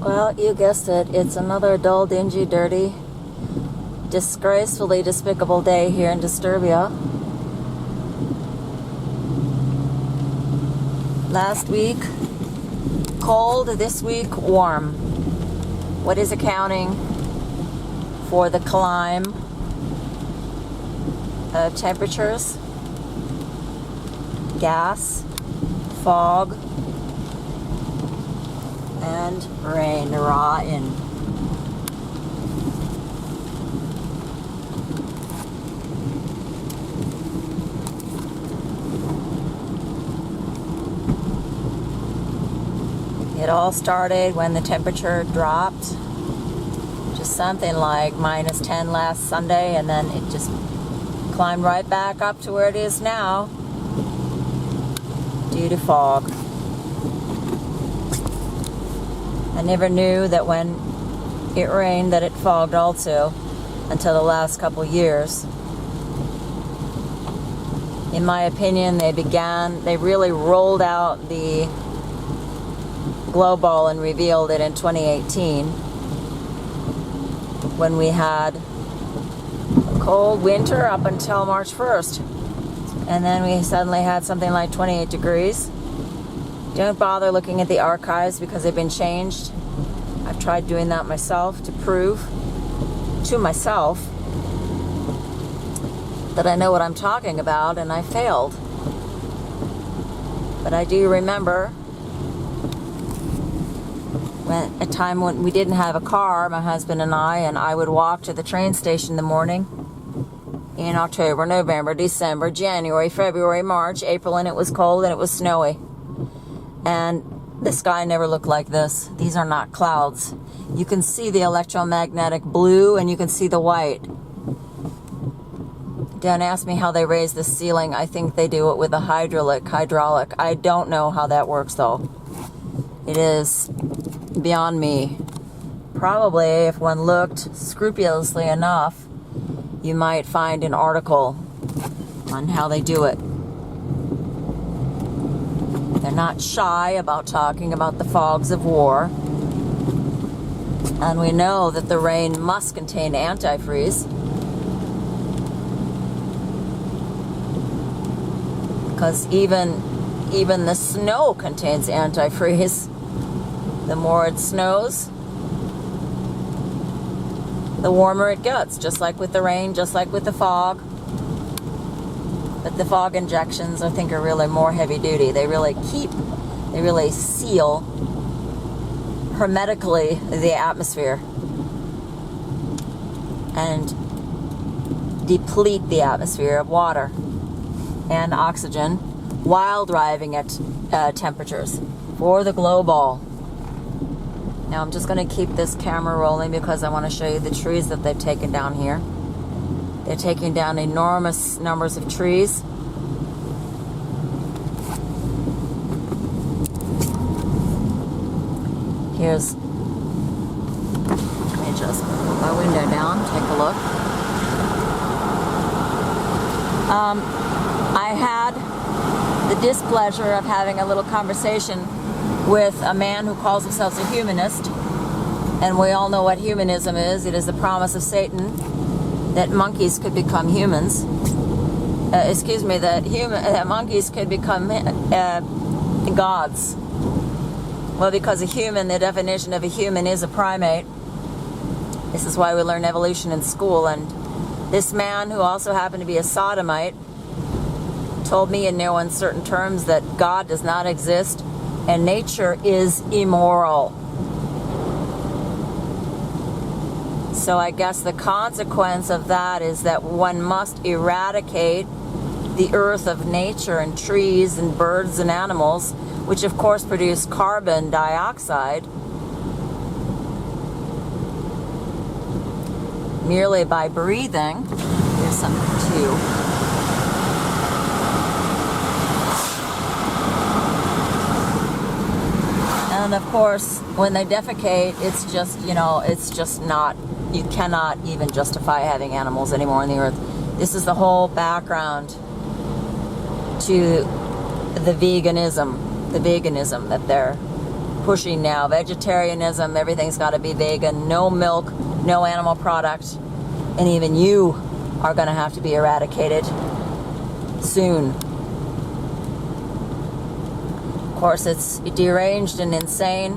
Well, you guessed it. It's another dull, dingy, dirty, disgracefully despicable day here in Disturbia. Last week, cold. This week, warm. What is accounting for the climb of temperatures? Gas, fog, and rain, raw in. It all started when the temperature dropped, just something like -10 last Sunday, and then it just climbed right back up to where it is now due to fog. I never knew that when it rained that it fogged also until the last couple years. In my opinion, they really rolled out the global and revealed it in 2018 when we had a cold winter up until March 1st. And then we suddenly had something like 28 degrees. Don't bother looking at the archives because they've been changed. I've tried doing that myself to prove to myself that I know what I'm talking about, and I failed. But I do remember a time when we didn't have a car, my husband and I would walk to the train station in the morning in October, November, December, January, February, March, April, and it was cold and it was snowy. And the sky never looked like this. These are not clouds. You can see the electromagnetic blue and you can see the white. Don't ask me how they raise the ceiling. I think they do it with a hydraulic. I don't know how that works though. It is beyond me. Probably if one looked scrupulously enough, you might find an article on how they do it. They're not shy about talking about the fogs of war. And we know that the rain must contain antifreeze. Because even the snow contains antifreeze. The more it snows, the warmer it gets, just like with the rain, just like with the fog. But the fog injections, I think, are really more heavy duty. They really seal hermetically the atmosphere and deplete the atmosphere of water and oxygen while driving at temperatures for the global. Now I'm just going to keep this camera rolling because I want to show you the trees that they've taken down here. They're taking down enormous numbers of trees. Here's, let me just put my window down, take a look. I had the displeasure of having a little conversation with a man who calls himself a humanist, and we all know what humanism is. It is the promise of Satan that monkeys could become humans. That monkeys could become gods. Well, because a human, the definition of a human is a primate. This is why we learn evolution in school. And this man, who also happened to be a sodomite, told me in no uncertain terms that God does not exist and nature is immoral. So I guess the consequence of that is that one must eradicate the earth of nature and trees and birds and animals, which of course produce carbon dioxide, merely by breathing. Here's something too. And of course, when they defecate, it's just not, you cannot even justify having animals anymore on the earth. This is the whole background to the veganism that they're pushing now. Vegetarianism, everything's got to be vegan, no milk, no animal product, and even you are going to have to be eradicated soon. Of course, it's deranged and insane,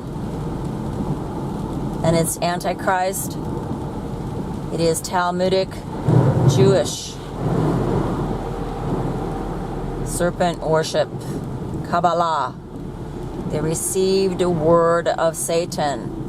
and it's Antichrist. It is Talmudic Jewish. Serpent worship, kaballah. They received a word of Satan.